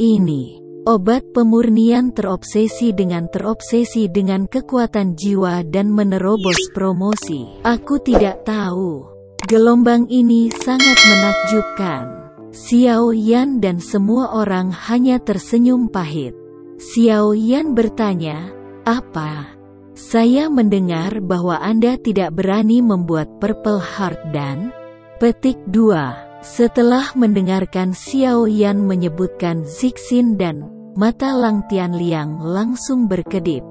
Ini obat pemurnian terobsesi dengan kekuatan jiwa dan menerobos promosi. Aku tidak tahu. Gelombang ini sangat menakjubkan. Xiao Yan dan semua orang hanya tersenyum pahit. Xiao Yan bertanya, "Apa? Saya mendengar bahwa Anda tidak berani membuat Purple Heart dan..." Petik 2. Setelah mendengarkan Xiao Yan menyebutkan Zixin dan mata Lang Tianliang langsung berkedip.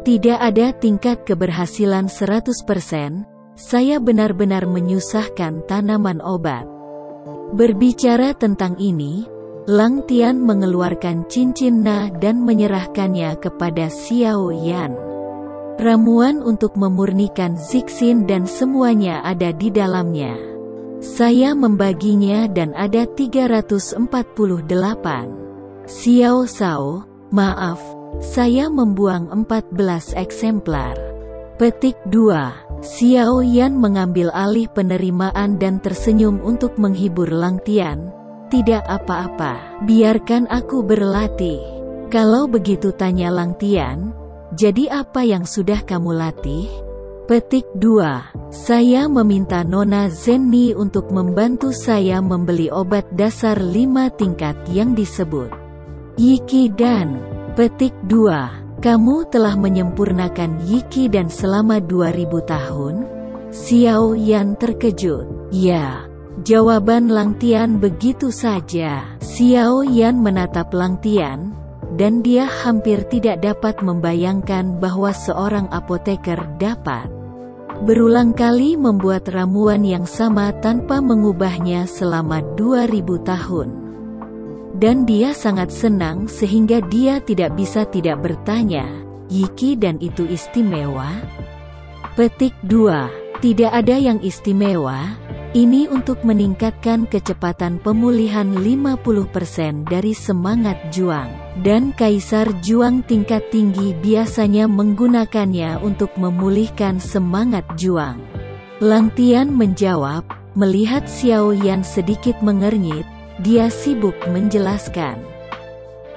Tidak ada tingkat keberhasilan 100%, saya benar-benar menyusahkan tanaman obat. Berbicara tentang ini, Lang Tian mengeluarkan cincin Na dan menyerahkannya kepada Xiao Yan. Ramuan untuk memurnikan Zixin dan semuanya ada di dalamnya. Saya membaginya dan ada 348. Xiao Sao, maaf, saya membuang 14 eksemplar. Petik 2. Xiao Yan mengambil alih penerimaan dan tersenyum untuk menghibur Lang Tian. Tidak apa-apa, biarkan aku berlatih. Kalau begitu, tanya Lang Tian, jadi apa yang sudah kamu latih? Petik 2. Saya meminta Nona Zenni untuk membantu saya membeli obat dasar 5 tingkat yang disebut Yiki Dan. Petik 2. Kamu telah menyempurnakan Yiki Dan selama 2000 tahun? Xiao Yan terkejut. Ya. Jawaban Lang Tian begitu saja. Xiao Yan menatap Lang Tian, dan dia hampir tidak dapat membayangkan bahwa seorang apoteker dapat berulang kali membuat ramuan yang sama tanpa mengubahnya selama 2000 tahun. Dan dia sangat senang sehingga dia tidak bisa tidak bertanya, Yiki Dan itu istimewa? Petik 2. Tidak ada yang istimewa. Ini untuk meningkatkan kecepatan pemulihan 50% dari semangat juang. Dan Kaisar Juang tingkat tinggi biasanya menggunakannya untuk memulihkan semangat juang. Lang Tian menjawab, melihat Xiao Yan sedikit mengernyit, dia sibuk menjelaskan.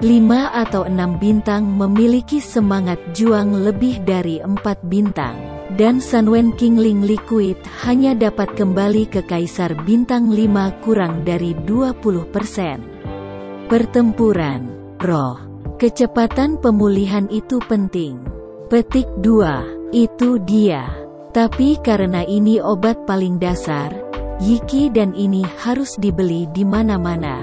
5 atau 6 bintang memiliki semangat juang lebih dari 4 bintang. Dan Sunwen Qingling Liquid hanya dapat kembali ke Kaisar Bintang 5 kurang dari 20%. Pertempuran roh. Kecepatan pemulihan itu penting. Petik 2. Itu dia. Tapi karena ini obat paling dasar, Yiki Dan ini harus dibeli di mana-mana.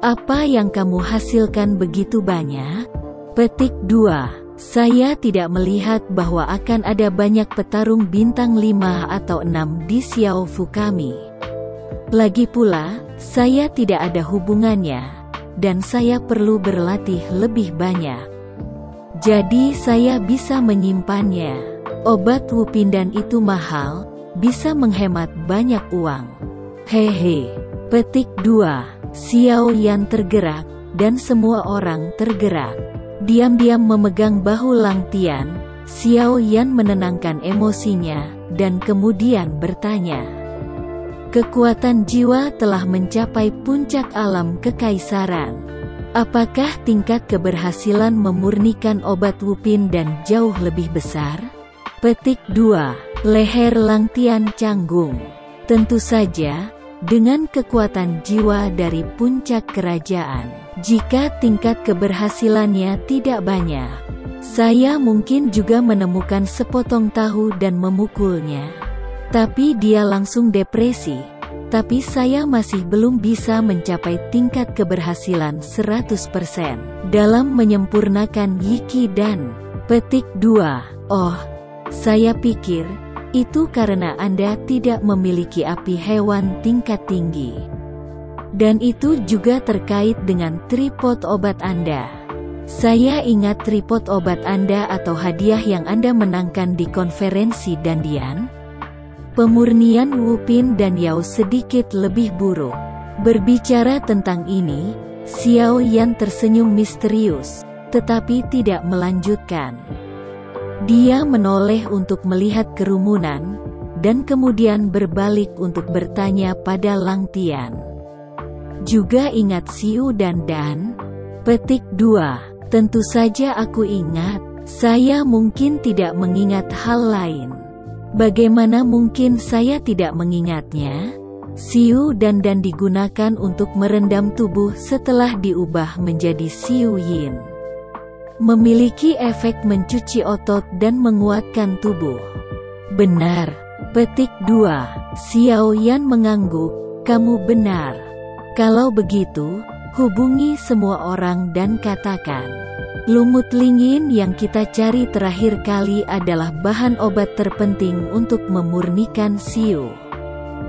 Apa yang kamu hasilkan begitu banyak? Petik 2. Saya tidak melihat bahwa akan ada banyak petarung bintang 5 atau 6 di Xiaofu kami. Lagi pula, saya tidak ada hubungannya, dan saya perlu berlatih lebih banyak. Jadi saya bisa menyimpannya. Obat Wupindan itu mahal, bisa menghemat banyak uang. Hehe. Petik 2. Xiao Yan tergerak, dan semua orang tergerak. Diam-diam memegang bahu Lang Tian, Xiao Yan menenangkan emosinya, dan kemudian bertanya. Kekuatan jiwa telah mencapai puncak alam kekaisaran. Apakah tingkat keberhasilan memurnikan obat Wupin dan jauh lebih besar? Petik 2. Leher Lang Tian canggung. Tentu saja, dengan kekuatan jiwa dari puncak kerajaan. Jika tingkat keberhasilannya tidak banyak, saya mungkin juga menemukan sepotong tahu dan memukulnya. Tapi dia langsung depresi. Tapi saya masih belum bisa mencapai tingkat keberhasilan 100% dalam menyempurnakan Yiki Dan. Petik 2. Oh, saya pikir itu karena Anda tidak memiliki api hewan tingkat tinggi. Dan itu juga terkait dengan tripod obat Anda. Saya ingat tripod obat Anda atau hadiah yang Anda menangkan di konferensi Dandian. Pemurnian Wupin dan Yao sedikit lebih buruk. Berbicara tentang ini, Xiao Yan tersenyum misterius, tetapi tidak melanjutkan. Dia menoleh untuk melihat kerumunan, dan kemudian berbalik untuk bertanya pada Lang Tian. Juga ingat Xiu dan Dan? Petik 2. Tentu saja aku ingat. Saya mungkin tidak mengingat hal lain. Bagaimana mungkin saya tidak mengingatnya? Xiu dan Dan digunakan untuk merendam tubuh setelah diubah menjadi Xiu Yin. Memiliki efek mencuci otot dan menguatkan tubuh. Benar. Petik 2. Xiao Yan mengangguk. Kamu benar. Kalau begitu, hubungi semua orang dan katakan, lumut lingin yang kita cari terakhir kali adalah bahan obat terpenting untuk memurnikan Xiu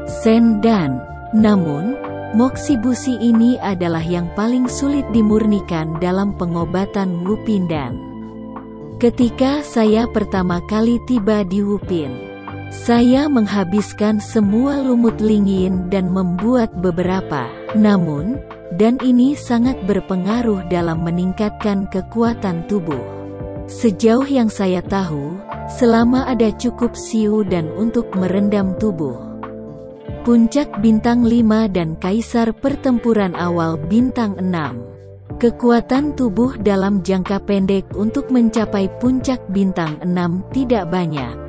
Sen Dan. Namun, moksibusi ini adalah yang paling sulit dimurnikan dalam pengobatan Wupindan. Ketika saya pertama kali tiba di Wupin, saya menghabiskan semua lumut lingin dan membuat beberapa. Namun, dan ini sangat berpengaruh dalam meningkatkan kekuatan tubuh. Sejauh yang saya tahu, selama ada cukup Xiu dan untuk merendam tubuh. Puncak bintang 5 dan kaisar pertempuran awal bintang 6. Kekuatan tubuh dalam jangka pendek untuk mencapai puncak bintang 6 tidak banyak.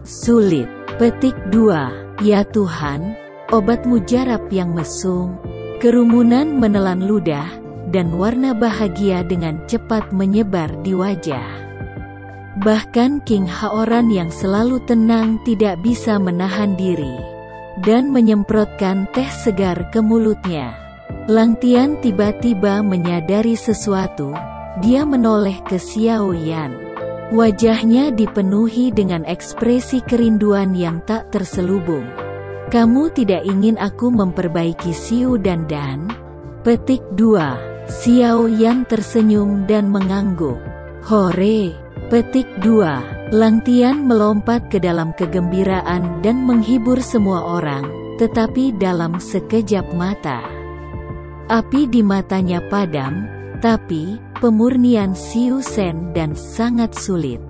Sulit. Petik 2. Ya Tuhan, obat mujarab yang mesum, kerumunan menelan ludah, dan warna bahagia dengan cepat menyebar di wajah. Bahkan King Haoran yang selalu tenang tidak bisa menahan diri, dan menyemprotkan teh segar ke mulutnya. Lang Tian tiba-tiba menyadari sesuatu, dia menoleh ke Xiao Yan. Wajahnya dipenuhi dengan ekspresi kerinduan yang tak terselubung. Kamu tidak ingin aku memperbaiki Xiu dan Dan? Petik 2. Xiao Yan tersenyum dan mengangguk. Hore! Petik 2. Lang Tian melompat ke dalam kegembiraan dan menghibur semua orang, tetapi dalam sekejap mata. Api di matanya padam, tapi pemurnian Xiu Sen dan sangat sulit.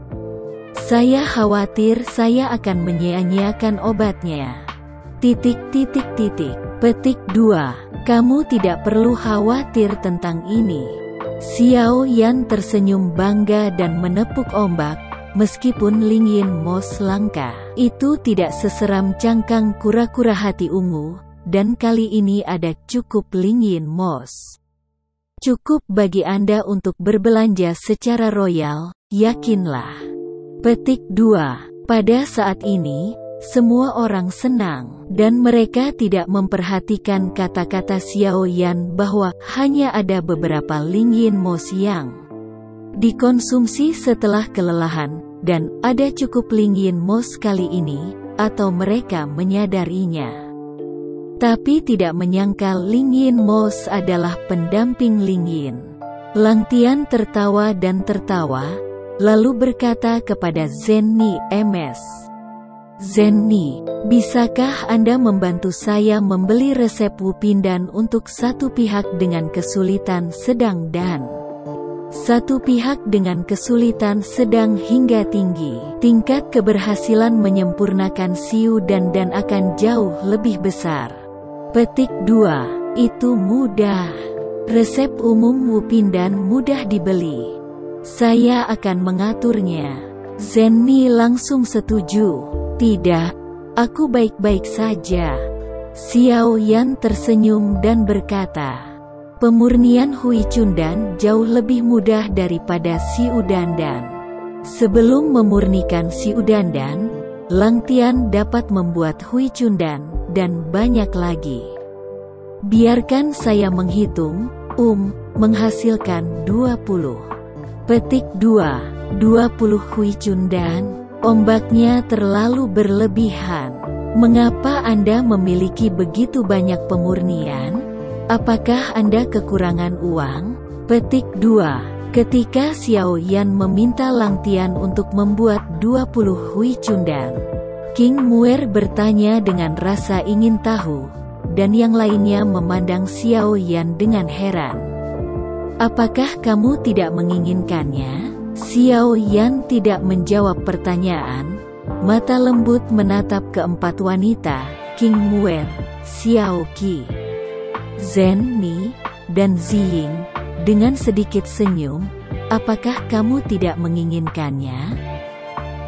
Saya khawatir saya akan menyia-nyiakan obatnya. Petik 2. Kamu tidak perlu khawatir tentang ini. Xiao Yan tersenyum bangga dan menepuk ombak. Meskipun Lingyin Mos langka, itu tidak seseram cangkang kura-kura hati ungu, dan kali ini ada cukup Lingyin Mos. Cukup bagi Anda untuk berbelanja secara royal, yakinlah. Petik 2. Pada saat ini, semua orang senang, dan mereka tidak memperhatikan kata-kata Xiao Yan bahwa hanya ada beberapa Lingyin Mos yang dikonsumsi setelah kelelahan, dan ada cukup Lingyin Mos kali ini, atau mereka menyadarinya. Tapi tidak menyangka Lingyin Mos adalah pendamping Lingyin. Lang Tian tertawa dan tertawa, lalu berkata kepada Zenni MS. Zenni, bisakah Anda membantu saya membeli resep Wupindan untuk satu pihak dengan kesulitan sedang dan satu pihak dengan kesulitan sedang hingga tinggi? Tingkat keberhasilan menyempurnakan Xiu dan akan jauh lebih besar. Petik 2. Itu mudah. Resep umum Wupindan mudah dibeli. Saya akan mengaturnya. Zenni langsung setuju. Tidak, aku baik-baik saja. Xiao Yan tersenyum dan berkata, pemurnian Hui Chundan jauh lebih mudah daripada Xiu Dandan. Sebelum memurnikan Xiu Dandan, Lang Tian dapat membuat Hui Chundan dan banyak lagi. Biarkan saya menghitung, menghasilkan 20. Petik 2. 20 Hui Chundan. Ombaknya terlalu berlebihan. Mengapa Anda memiliki begitu banyak pemurnian? Apakah Anda kekurangan uang? Petik 2. Ketika Xiao Yan meminta Lang Tian untuk membuat 20 Hui Chundan, King Muer bertanya dengan rasa ingin tahu, dan yang lainnya memandang Xiao Yan dengan heran. Apakah kamu tidak menginginkannya? Xiao Yan tidak menjawab pertanyaan. Mata lembut menatap keempat wanita, King Muer, Xiao Qi, Zhen Ni, dan Ziying, dengan sedikit senyum, apakah kamu tidak menginginkannya?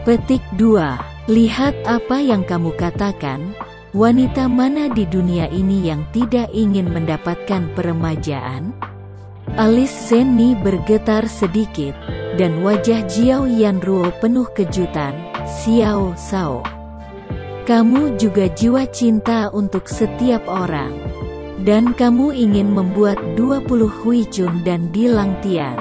Petik 2. Lihat apa yang kamu katakan, wanita mana di dunia ini yang tidak ingin mendapatkan peremajaan? Alis Zhen Ni bergetar sedikit, dan wajah Jiao Yanruo penuh kejutan. Xiao Sao, kamu juga jiwa cinta untuk setiap orang. Dan kamu ingin membuat 20 Huicun dan Dilang Tian.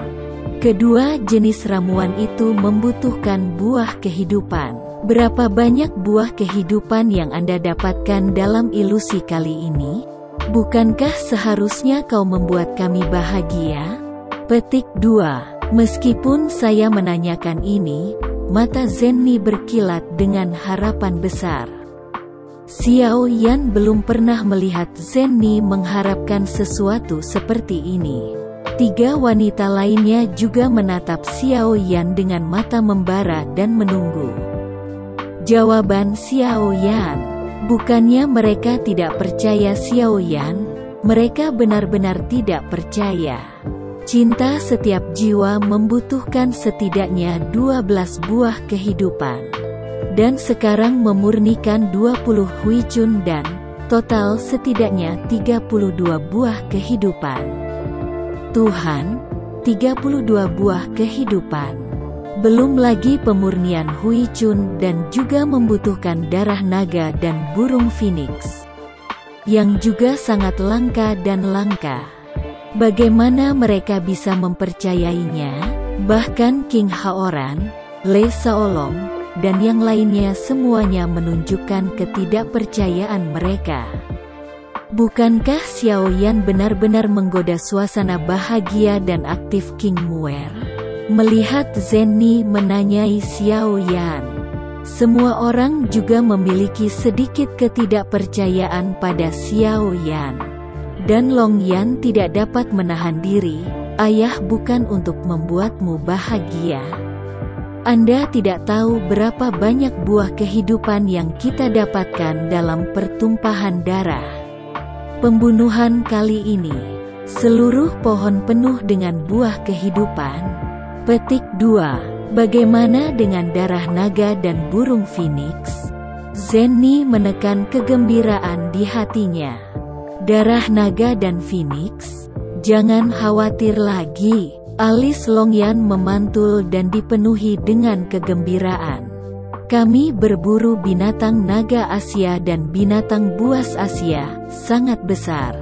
Kedua jenis ramuan itu membutuhkan buah kehidupan. Berapa banyak buah kehidupan yang Anda dapatkan dalam ilusi kali ini? Bukankah seharusnya kau membuat kami bahagia? Petik 2. Meskipun saya menanyakan ini, mata Zhen Ni berkilat dengan harapan besar. Xiao Yan belum pernah melihat Zhen Ni mengharapkan sesuatu seperti ini. 3 wanita lainnya juga menatap Xiao Yan dengan mata membara dan menunggu jawaban Xiao Yan. Bukannya mereka tidak percaya Xiao Yan, mereka benar-benar tidak percaya. Cinta setiap jiwa membutuhkan setidaknya 12 buah kehidupan. Dan sekarang memurnikan 20 Huicun dan total setidaknya 32 buah kehidupan. Tuhan, 32 buah kehidupan. Belum lagi pemurnian Huicun dan juga membutuhkan darah naga dan burung phoenix, yang juga sangat langka dan langka. Bagaimana mereka bisa mempercayainya? Bahkan King Haoran, Lei Shaolong, dan yang lainnya semuanya menunjukkan ketidakpercayaan mereka. Bukankah Xiao Yan benar-benar menggoda suasana bahagia dan aktif King Muer? Melihat Zhen Ni menanyai Xiao Yan, semua orang juga memiliki sedikit ketidakpercayaan pada Xiao Yan. Dan Long Yan tidak dapat menahan diri. Ayah bukan untuk membuatmu bahagia. Anda tidak tahu berapa banyak buah kehidupan yang kita dapatkan dalam pertumpahan darah. Pembunuhan kali ini, seluruh pohon penuh dengan buah kehidupan. Petik 2. Bagaimana dengan darah naga dan burung phoenix? Zhen Ni menekan kegembiraan di hatinya. Darah naga dan phoenix? Jangan khawatir lagi. Alis Long Yan memantul dan dipenuhi dengan kegembiraan. Kami berburu binatang naga Asia dan binatang buas Asia, sangat besar.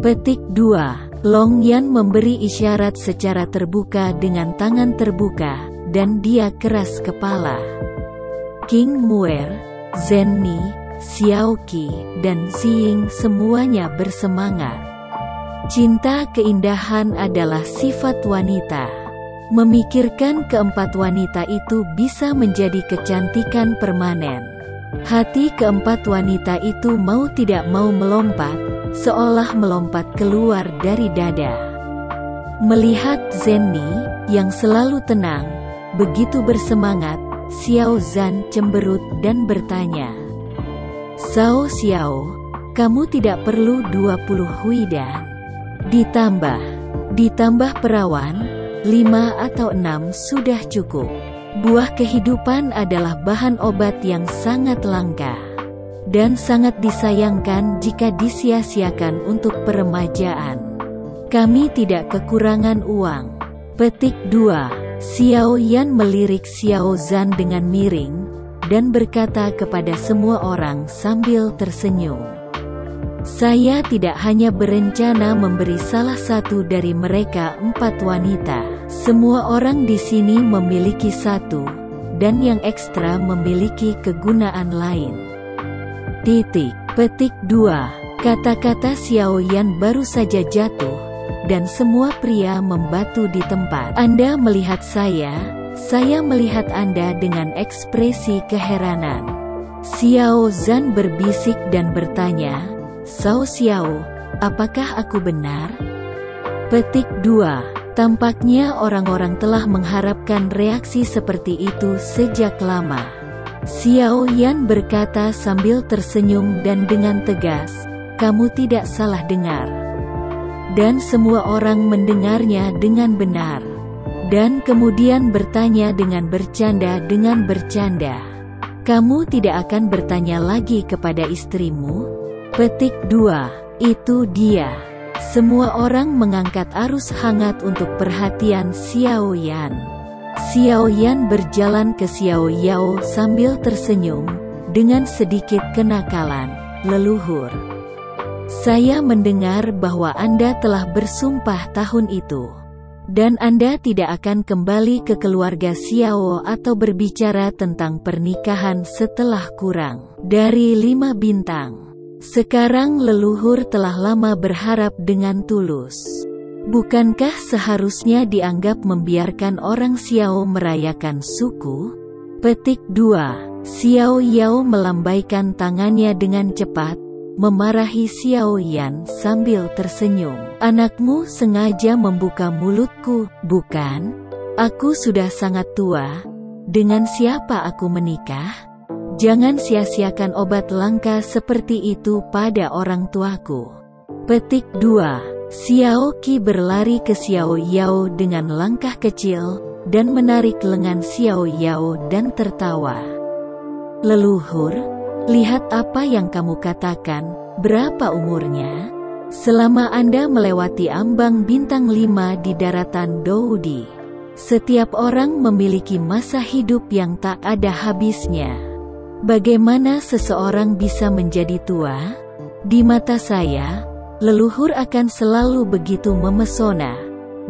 Petik 2. Long Yan memberi isyarat secara terbuka dengan tangan terbuka, dan dia keras kepala. King Muer, Zhen Ni, Xiao Qi, dan Ziying semuanya bersemangat. Cinta keindahan adalah sifat wanita. Memikirkan keempat wanita itu bisa menjadi kecantikan permanen. Hati keempat wanita itu mau tidak mau melompat, seolah melompat keluar dari dada. Melihat Zhen Ni, yang selalu tenang, begitu bersemangat, Xiao Zhan cemberut dan bertanya, Sao Xiao, kamu tidak perlu 20 huidan. Ditambah perawan, 5 atau 6 sudah cukup. Buah kehidupan adalah bahan obat yang sangat langka. Dan sangat disayangkan jika disia-siakan untuk peremajaan. Kami tidak kekurangan uang. Petik 2. Xiao Yan melirik Xiao Zhan dengan miring, dan berkata kepada semua orang sambil tersenyum. Saya tidak hanya berencana memberi salah satu dari mereka 4 wanita. Semua orang di sini memiliki 1, dan yang ekstra memiliki kegunaan lain. Petik 2. Kata-kata Xiao Yan baru saja jatuh, dan semua pria membatu di tempat. Anda melihat saya melihat Anda dengan ekspresi keheranan. Xiao Zhan berbisik dan bertanya, Sao Xiao, apakah aku benar? Petik 2. Tampaknya orang-orang telah mengharapkan reaksi seperti itu sejak lama. Xiao Yan berkata sambil tersenyum dan dengan tegas, kamu tidak salah dengar. Dan semua orang mendengarnya dengan benar. Dan kemudian bertanya dengan bercanda. Kamu tidak akan bertanya lagi kepada istrimu? Petik 2. Itu dia. Semua orang mengangkat arus hangat untuk perhatian Xiao Yan. Xiao Yan berjalan ke Xiao Yao sambil tersenyum, dengan sedikit kenakalan. Leluhur, saya mendengar bahwa Anda telah bersumpah tahun itu. Dan Anda tidak akan kembali ke keluarga Xiao atau berbicara tentang pernikahan setelah kurang dari 5 bintang. Sekarang leluhur telah lama berharap dengan tulus. Bukankah seharusnya dianggap membiarkan orang Xiao merayakan suku? Petik 2. Xiao Yao melambaikan tangannya dengan cepat, memarahi Xiao Yan sambil tersenyum. Anakmu sengaja membuka mulutku, bukan? Aku sudah sangat tua. Dengan siapa aku menikah? Jangan sia-siakan obat langka seperti itu pada orang tuaku. Petik 2. Xiao Qi berlari ke Xiao Yao dengan langkah kecil, dan menarik lengan Xiao Yao dan tertawa. Leluhur, lihat apa yang kamu katakan, berapa umurnya? Selama Anda melewati ambang bintang 5 di daratan Doudi, setiap orang memiliki masa hidup yang tak ada habisnya. Bagaimana seseorang bisa menjadi tua? Di mata saya, leluhur akan selalu begitu memesona.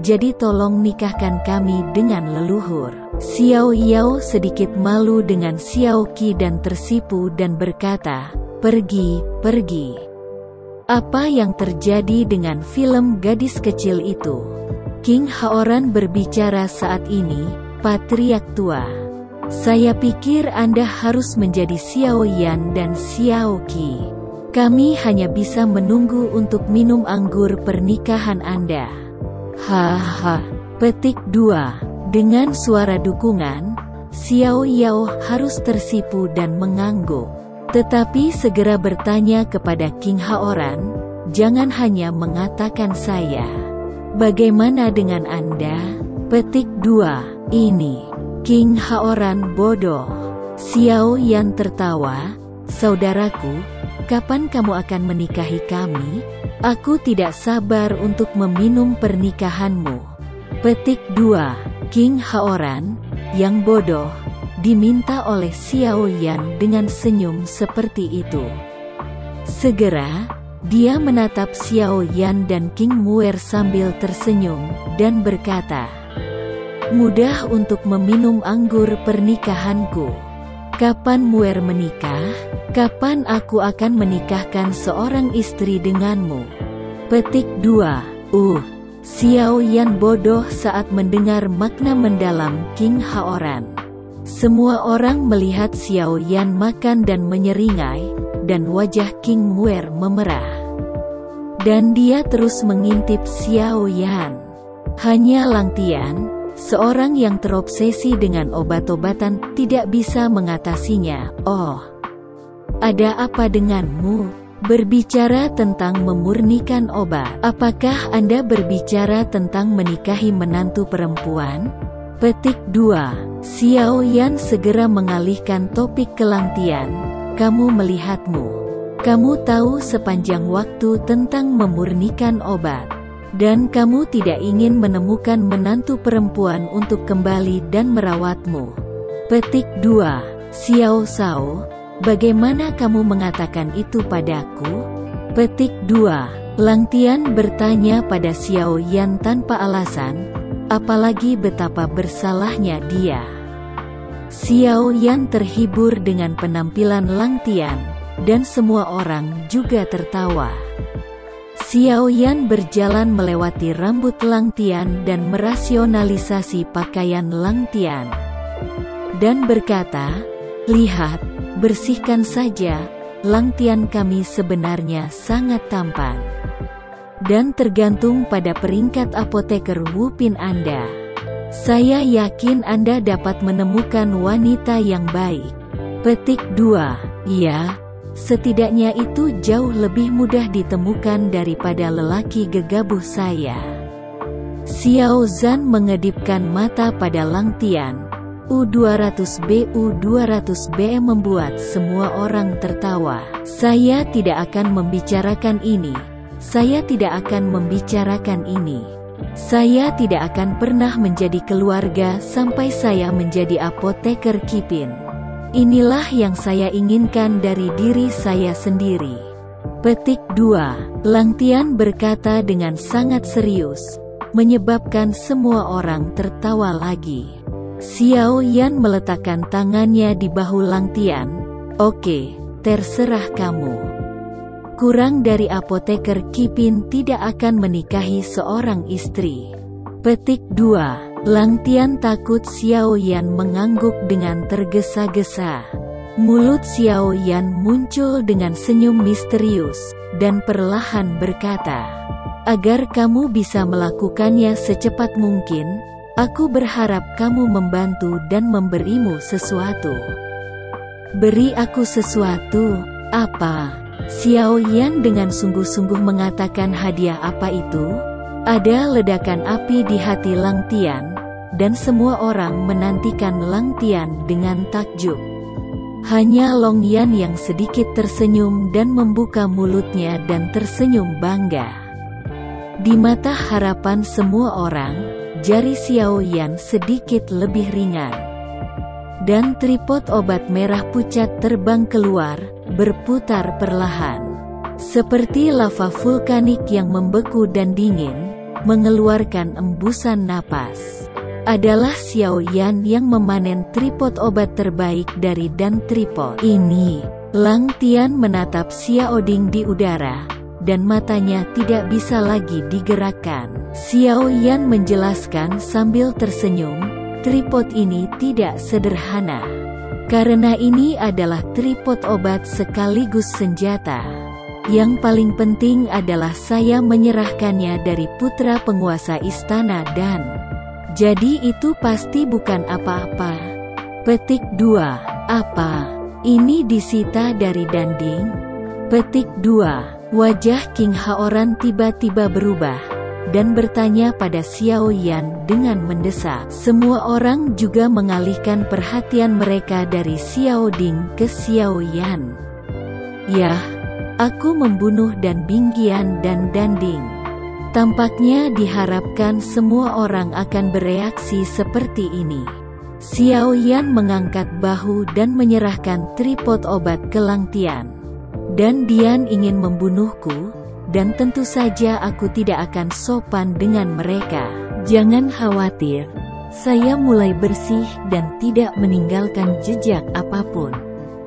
Jadi tolong nikahkan kami dengan leluhur. Xiao Yao sedikit malu dengan Xiao Qi dan tersipu dan berkata, pergi. Apa yang terjadi dengan film gadis kecil itu? King Haoran berbicara saat ini, patriark tua. Saya pikir Anda harus menjadi Xiao Yan dan Xiao Qi. Kami hanya bisa menunggu untuk minum anggur pernikahan Anda. Haha. Petik 2. Dengan suara dukungan, Xiao Yao harus tersipu dan mengangguk. Tetapi segera bertanya kepada King Haoran, jangan hanya mengatakan saya. Bagaimana dengan Anda? Petik 2. Ini. King Haoran bodoh. Xiao Yan tertawa, saudaraku, kapan kamu akan menikahi kami? Aku tidak sabar untuk meminum pernikahanmu. Petik 2. King Haoran, yang bodoh, diminta oleh Xiao Yan dengan senyum seperti itu. Segera, dia menatap Xiao Yan dan King Muer sambil tersenyum, dan berkata, mudah untuk meminum anggur pernikahanku. Kapan Muer menikah? Kapan aku akan menikahkan seorang istri denganmu? Petik 2. Xiao Yan bodoh saat mendengar makna mendalam King Haoran. Semua orang melihat Xiao Yan makan dan menyeringai, dan wajah King Muer memerah. Dan dia terus mengintip Xiao Yan. Hanya Lang Tian, seorang yang terobsesi dengan obat-obatan, tidak bisa mengatasinya. Oh, ada apa denganmu? Berbicara tentang memurnikan obat. Apakah Anda berbicara tentang menikahi menantu perempuan? Petik 2. Xiao Yan segera mengalihkan topik ke Lang Tian. Kamu melihatmu. Kamu tahu sepanjang waktu tentang memurnikan obat. Dan kamu tidak ingin menemukan menantu perempuan untuk kembali dan merawatmu. Petik 2. Xiao Shao, bagaimana kamu mengatakan itu padaku? Petik 2. Lang Tian bertanya pada Xiao Yan tanpa alasan, apalagi betapa bersalahnya dia. Xiao Yan terhibur dengan penampilan Lang Tian, dan semua orang juga tertawa. Xiao Yan berjalan melewati rambut Lang Tian dan merasionalisasi pakaian Lang Tian. Dan berkata, lihat, bersihkan saja, Lang Tian kami sebenarnya sangat tampan. Dan tergantung pada peringkat apoteker Wupin Anda. Saya yakin Anda dapat menemukan wanita yang baik. Petik 2. Ya, Setidaknya itu jauh lebih mudah ditemukan daripada lelaki gegabah saya. Xiao Zhan mengedipkan mata pada Lang Tian. U200B membuat semua orang tertawa. Saya tidak akan membicarakan ini. Saya tidak akan membicarakan ini. Saya tidak akan pernah menjadi keluarga sampai saya menjadi apoteker Qipin. Inilah yang saya inginkan dari diri saya sendiri. Petik 2. Lang Tian berkata dengan sangat serius, menyebabkan semua orang tertawa lagi. Xiao Yan meletakkan tangannya di bahu Lang Tian. Oke, terserah kamu. Kurang dari apoteker Qipin tidak akan menikahi seorang istri. Petik 2. Lang Tian takut Xiao Yan mengangguk dengan tergesa-gesa. Mulut Xiao Yan muncul dengan senyum misterius, dan perlahan berkata, agar kamu bisa melakukannya secepat mungkin, aku berharap kamu membantu dan memberimu sesuatu. Beri aku sesuatu? Apa? Xiao Yan dengan sungguh-sungguh mengatakan hadiah apa itu? Ada ledakan api di hati Lang Tian, dan semua orang menantikan Lang Tian dengan takjub. Hanya Long Yan yang sedikit tersenyum dan membuka mulutnya dan tersenyum bangga. Di mata harapan semua orang, jari Xiao Yan sedikit lebih ringan. Dan tripod obat merah pucat terbang keluar, berputar perlahan. Seperti lava vulkanik yang membeku dan dingin, mengeluarkan embusan napas. Adalah Xiao Yan yang memanen tripod obat terbaik dari dan tripod ini. Lang Tian menatap Xiao Ding di udara, dan matanya tidak bisa lagi digerakkan. Xiao Yan menjelaskan sambil tersenyum, tripod ini tidak sederhana. Karena ini adalah tripod obat sekaligus senjata. Yang paling penting adalah saya menyerahkannya dari putra penguasa istana dan... Jadi itu pasti bukan apa-apa. Petik 2. Apa? Ini disita dari Danding? Petik 2. Wajah King Haoran tiba-tiba berubah, dan bertanya pada Xiao Yan dengan mendesak. Semua orang juga mengalihkan perhatian mereka dari Xiao Ding ke Xiao Yan. Yah, aku membunuh Dan Bingqian dan Danding. Tampaknya diharapkan semua orang akan bereaksi seperti ini. Xiao Yan mengangkat bahu dan menyerahkan tripod obat ke Lang Tian. Dan Dian ingin membunuhku, dan tentu saja aku tidak akan sopan dengan mereka. Jangan khawatir, saya mulai bersih dan tidak meninggalkan jejak apapun.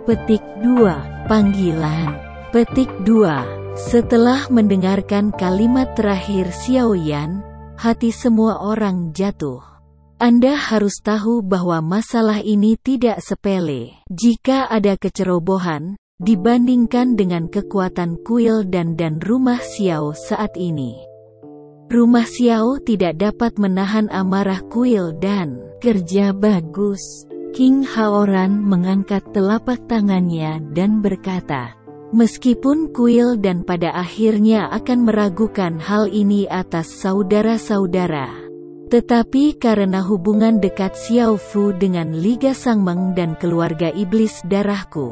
Petik 2. Panggilan. Petik 2. Setelah mendengarkan kalimat terakhir Xiao Yan, hati semua orang jatuh. Anda harus tahu bahwa masalah ini tidak sepele. Jika ada kecerobohan, dibandingkan dengan kekuatan kuil dan rumah Xiao saat ini. Rumah Xiao tidak dapat menahan amarah kuil dan... Kerja bagus. King Haoran mengangkat telapak tangannya dan berkata, meskipun kuil dan pada akhirnya akan meragukan hal ini atas saudara-saudara, tetapi karena hubungan dekat Xiao Fu dengan Liga Sangmeng dan keluarga iblis darahku,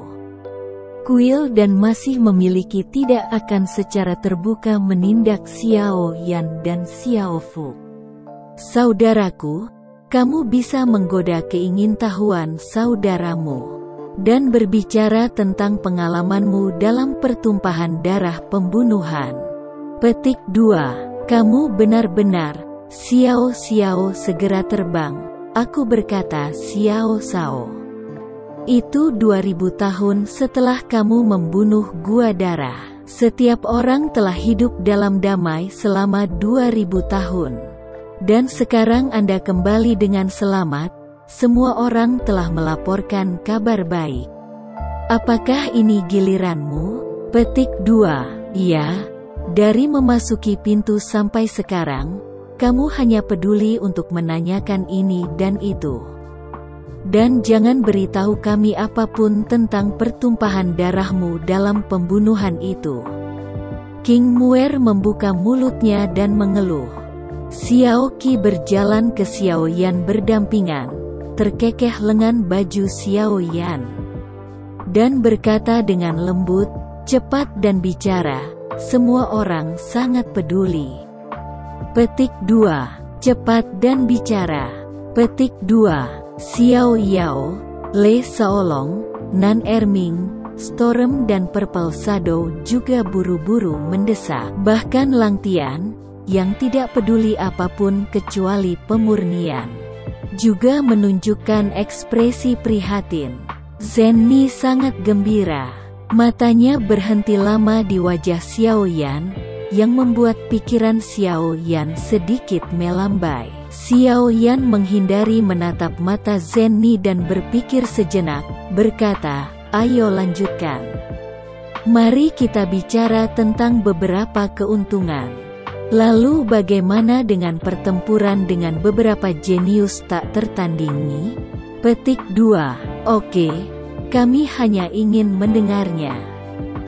kuil dan masih memiliki tidak akan secara terbuka menindak Xiao Yan dan Xiao Fu. Saudaraku, kamu bisa menggoda keingintahuan saudaramu dan berbicara tentang pengalamanmu dalam pertumpahan darah pembunuhan. Petik 2. Kamu benar-benar, Xiao segera terbang. Aku berkata Xiao Sao. Itu 2000 tahun setelah kamu membunuh gua darah. Setiap orang telah hidup dalam damai selama 2000 tahun. Dan sekarang Anda kembali dengan selamat. Semua orang telah melaporkan kabar baik. Apakah ini giliranmu? Petik 2. Ya. Dari memasuki pintu sampai sekarang, kamu hanya peduli untuk menanyakan ini dan itu. Dan jangan beritahu kami apapun tentang pertumpahan darahmu dalam pembunuhan itu. King Muer membuka mulutnya dan mengeluh. Xiao Qi berjalan ke Xiao Yan berdampingan, terkekeh lengan baju Xiao Yan, dan berkata dengan lembut, cepat dan bicara, semua orang sangat peduli. Petik 2. Cepat dan bicara. Petik 2. Xiao Yao, Lei Shaolong, Nan Erming, Storm dan Purple Shadow juga buru-buru mendesak. Bahkan Lang Tian, yang tidak peduli apapun kecuali pemurnian, juga menunjukkan ekspresi prihatin. Zhen Ni sangat gembira. Matanya berhenti lama di wajah Xiao Yan, yang membuat pikiran Xiao Yan sedikit melambai. Xiao Yan menghindari menatap mata Zhen Ni dan berpikir sejenak, berkata, ayo lanjutkan. Mari kita bicara tentang beberapa keuntungan. Lalu bagaimana dengan pertempuran dengan beberapa jenius tak tertandingi? Petik 2. Oke, kami hanya ingin mendengarnya.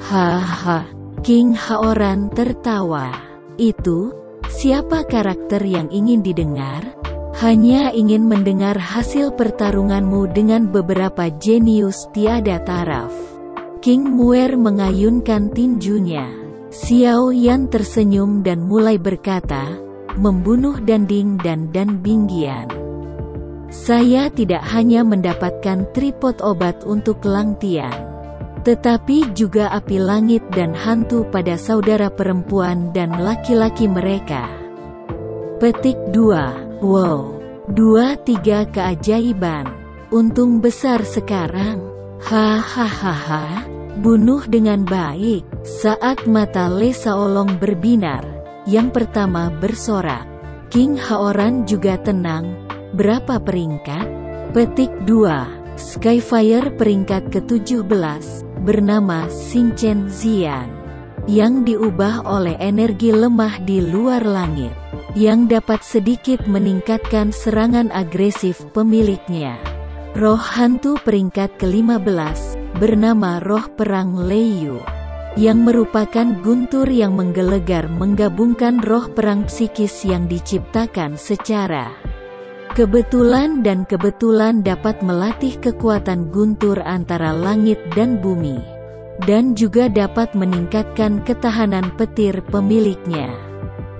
Haha, King Haoran tertawa. Itu, siapa karakter yang ingin didengar? Hanya ingin mendengar hasil pertarunganmu dengan beberapa jenius tiada taraf. King Muer mengayunkan tinjunya. Xiao Yan tersenyum dan mulai berkata, membunuh Danding dan Dan Bingqian. Saya tidak hanya mendapatkan tripod obat untuk Lang Tian, tetapi juga api langit dan hantu pada saudara perempuan dan laki-laki mereka. Petik 2. Wow, 2-3 keajaiban. Untung besar sekarang. Hahaha. Bunuh dengan baik. Saat mata Lei Shaolong berbinar, yang pertama bersorak. King Haoran juga tenang. Berapa peringkat? Petik 2. Skyfire peringkat ke-17, bernama Xingchen Xian, yang diubah oleh energi lemah di luar langit, yang dapat sedikit meningkatkan serangan agresif pemiliknya. Roh hantu peringkat ke-15, bernama Roh Perang Lei Yu, yang merupakan guntur yang menggelegar menggabungkan roh perang psikis yang diciptakan secara kebetulan dan kebetulan dapat melatih kekuatan guntur antara langit dan bumi, dan juga dapat meningkatkan ketahanan petir pemiliknya.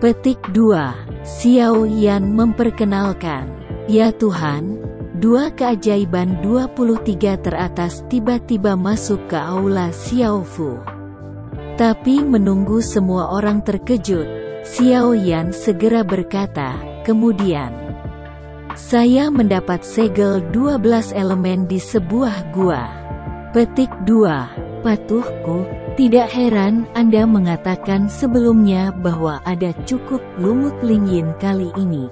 Petik 2. Xiao Yan memperkenalkan, ya Tuhan, 2 keajaiban 23 teratas tiba-tiba masuk ke aula Xiao Fu. Tapi menunggu semua orang terkejut, Xiao Yan segera berkata, kemudian, saya mendapat segel 12 elemen di sebuah gua. Petik 2. Patuhku, tidak heran Anda mengatakan sebelumnya bahwa ada cukup lumut Lingyin kali ini.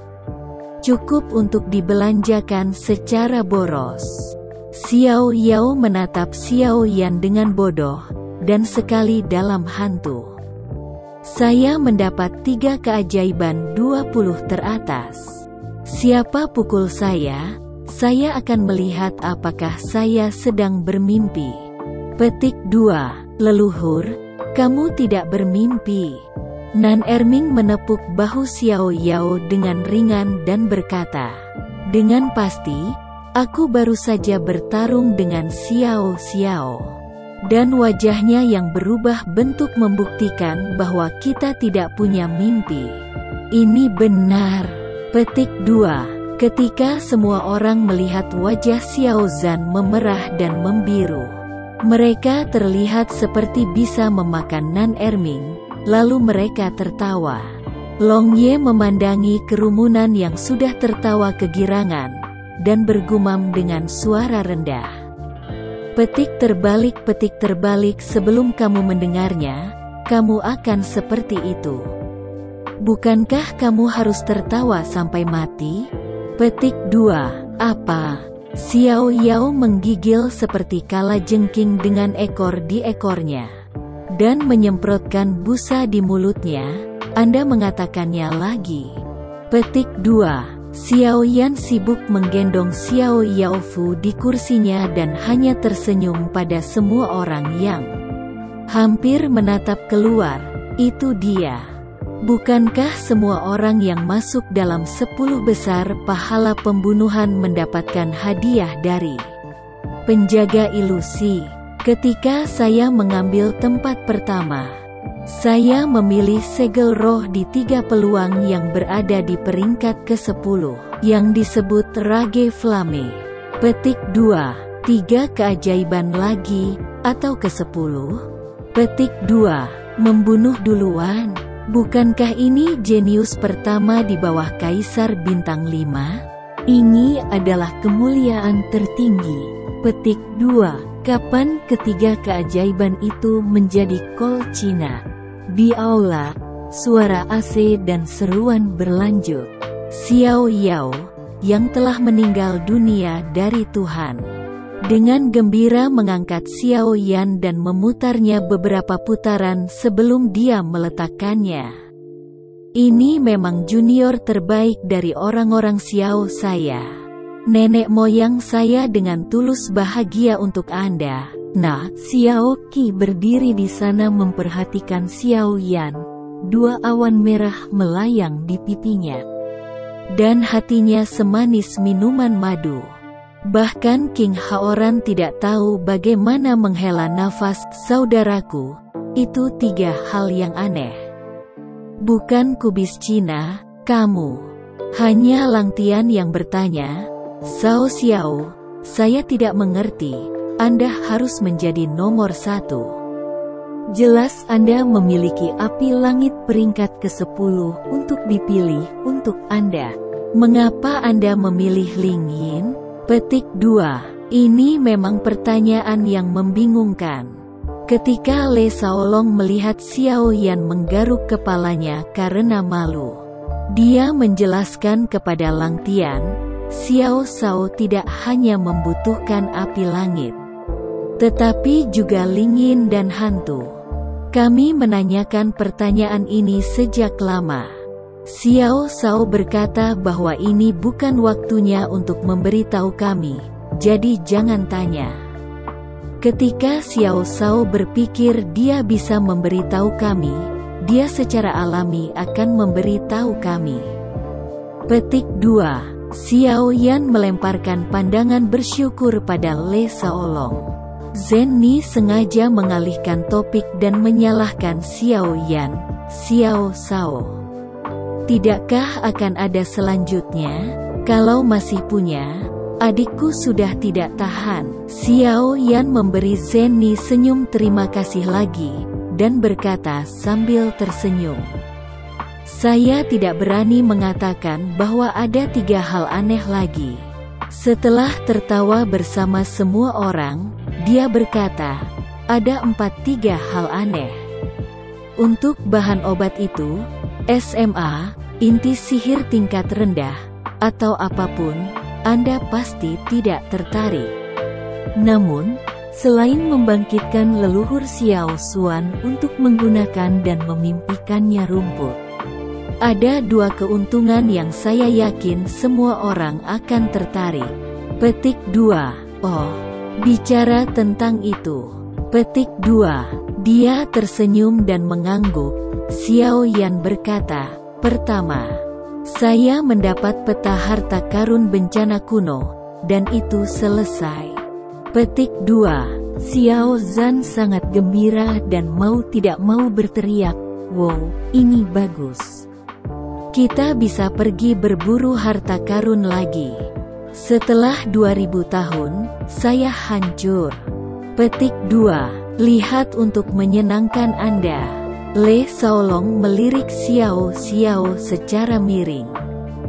Cukup untuk dibelanjakan secara boros. Xiao Yao menatap Xiao Yan dengan bodoh, dan sekali dalam hantu. Saya mendapat 3 keajaiban 20 teratas. Siapa pukul saya akan melihat apakah saya sedang bermimpi. Petik 2. Leluhur, kamu tidak bermimpi. Nan Erming menepuk bahu Xiao Yao dengan ringan dan berkata, dengan pasti, aku baru saja bertarung dengan Xiao Xiao. Dan wajahnya yang berubah bentuk membuktikan bahwa kita tidak punya mimpi. Ini benar. Petik 2. Ketika semua orang melihat wajah Xiao Zhan memerah dan membiru, mereka terlihat seperti bisa memakan Nan Erming, lalu mereka tertawa. Long Ye memandangi kerumunan yang sudah tertawa kegirangan, dan bergumam dengan suara rendah. Petik terbalik sebelum kamu mendengarnya, kamu akan seperti itu. Bukankah kamu harus tertawa sampai mati? Petik 2. Apa? Xiao Yao menggigil seperti kalajengking dengan ekor di ekornya, dan menyemprotkan busa di mulutnya. Anda mengatakannya lagi. Petik 2. Xiao Yan sibuk menggendong Xiao Yaofu di kursinya dan hanya tersenyum pada semua orang yang hampir menatap keluar. Itu dia. Bukankah semua orang yang masuk dalam 10 besar pahala pembunuhan mendapatkan hadiah dari penjaga ilusi? Ketika saya mengambil tempat pertama, saya memilih segel roh di 3 peluang yang berada di peringkat ke-10, yang disebut Rage Flame. Petik 2. 3 keajaiban lagi, atau ke-10. Petik 2. Membunuh duluan. Bukankah ini jenius pertama di bawah Kaisar Bintang 5? Ini adalah kemuliaan tertinggi. Petik 2. Kapan ketiga keajaiban itu menjadi kol Cina? Di aula, suara AC dan seruan berlanjut. Xiao Yao, yang telah meninggal dunia dari Tuhan, dengan gembira mengangkat Xiao Yan dan memutarnya beberapa putaran sebelum dia meletakkannya. Ini memang junior terbaik dari orang-orang Xiao saya. Nenek moyang saya dengan tulus bahagia untuk Anda. Nah, Xiao Qi berdiri di sana memperhatikan Xiao Yan. 2 awan merah melayang di pipinya, dan hatinya semanis minuman madu. Bahkan King Haoran tidak tahu bagaimana menghela nafas. Saudaraku, itu 3 hal yang aneh. Bukan kubis Cina, kamu. Hanya Lang Tian yang bertanya. Sao Xiao, saya tidak mengerti. Anda harus menjadi nomor 1. Jelas Anda memiliki api langit peringkat ke-10 untuk dipilih untuk Anda. Mengapa Anda memilih Ling Yin? Petik 2. Ini memang pertanyaan yang membingungkan. Ketika Le Shaolong melihat Xiao Yan menggaruk kepalanya karena malu, dia menjelaskan kepada Lang Tian, Xiao Shao tidak hanya membutuhkan api langit, tetapi juga Ling Yin dan hantu. Kami menanyakan pertanyaan ini sejak lama. Xiao Shao berkata bahwa ini bukan waktunya untuk memberitahu kami, jadi jangan tanya. Ketika Xiao Shao berpikir dia bisa memberitahu kami, dia secara alami akan memberitahu kami. Petik 2. Xiao Yan melemparkan pandangan bersyukur pada Le Shaolong. Zhen Ni sengaja mengalihkan topik dan menyalahkan Xiao Yan. Xiao Shao, tidakkah akan ada selanjutnya? Kalau masih punya, adikku sudah tidak tahan. Xiao Yan memberi Zhen Ni senyum terima kasih lagi, dan berkata sambil tersenyum, saya tidak berani mengatakan bahwa ada 3 hal aneh lagi. Setelah tertawa bersama semua orang, dia berkata, ada 3 hal aneh. Untuk bahan obat itu, SMA, inti sihir tingkat rendah, atau apapun, Anda pasti tidak tertarik. Namun, selain membangkitkan leluhur Xiao Xuan untuk menggunakan dan memimpikannya rumput, ada 2 keuntungan yang saya yakin semua orang akan tertarik. Petik 2. Oh, bicara tentang itu. Petik 2. Dia tersenyum dan mengangguk. Xiao Yan berkata, pertama, saya mendapat peta harta karun bencana kuno, dan itu selesai. Petik 2. Xiao Zhan sangat gembira dan mau tidak mau berteriak, wow, ini bagus. Kita bisa pergi berburu harta karun lagi. Setelah 2000 tahun, saya hancur. Petik 2. Lihat untuk menyenangkan Anda. Le Shaolong melirik Xiao Xiao secara miring.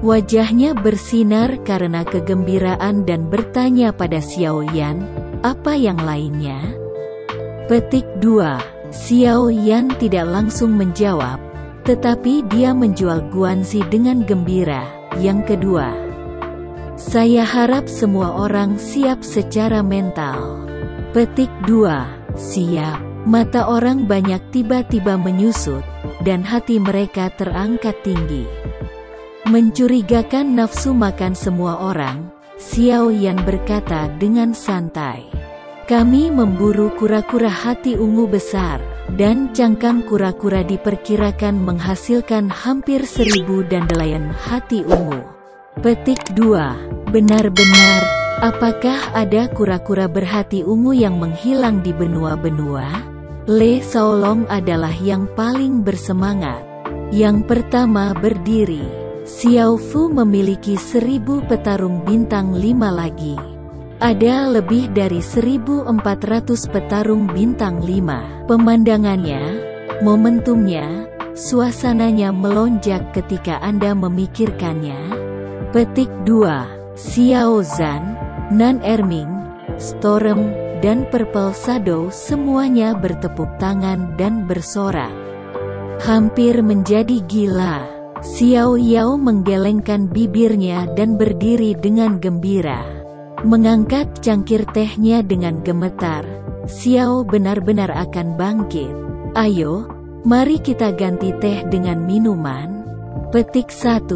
Wajahnya bersinar karena kegembiraan dan bertanya pada Xiao Yan, apa yang lainnya? Petik 2. Xiao Yan tidak langsung menjawab, tetapi dia menjual Guanzi dengan gembira. Yang kedua, saya harap semua orang siap secara mental. Petik 2. Siap. Mata orang banyak tiba-tiba menyusut, dan hati mereka terangkat tinggi. Mencurigakan nafsu makan semua orang, Xiao Yan berkata dengan santai. Kami memburu kura-kura hati ungu besar, dan cangkang kura-kura diperkirakan menghasilkan hampir 1000 dandelion hati ungu. Petik 2. Benar-benar, apakah ada kura-kura berhati ungu yang menghilang di benua-benua? Le Shaolong adalah yang paling bersemangat. Yang pertama berdiri. Xiao Fu memiliki 1000 petarung bintang 5 lagi. Ada lebih dari 1400 petarung bintang 5. Pemandangannya, momentumnya, suasananya melonjak ketika Anda memikirkannya. Petik 2. Xiao Zhan, Nan Erming, Storm, dan Purple Shadow semuanya bertepuk tangan dan bersorak. Hampir menjadi gila. Xiao Yao menggelengkan bibirnya dan berdiri dengan gembira. Mengangkat cangkir tehnya dengan gemetar. Xiao benar-benar akan bangkit. Ayo, mari kita ganti teh dengan minuman. Petik 1.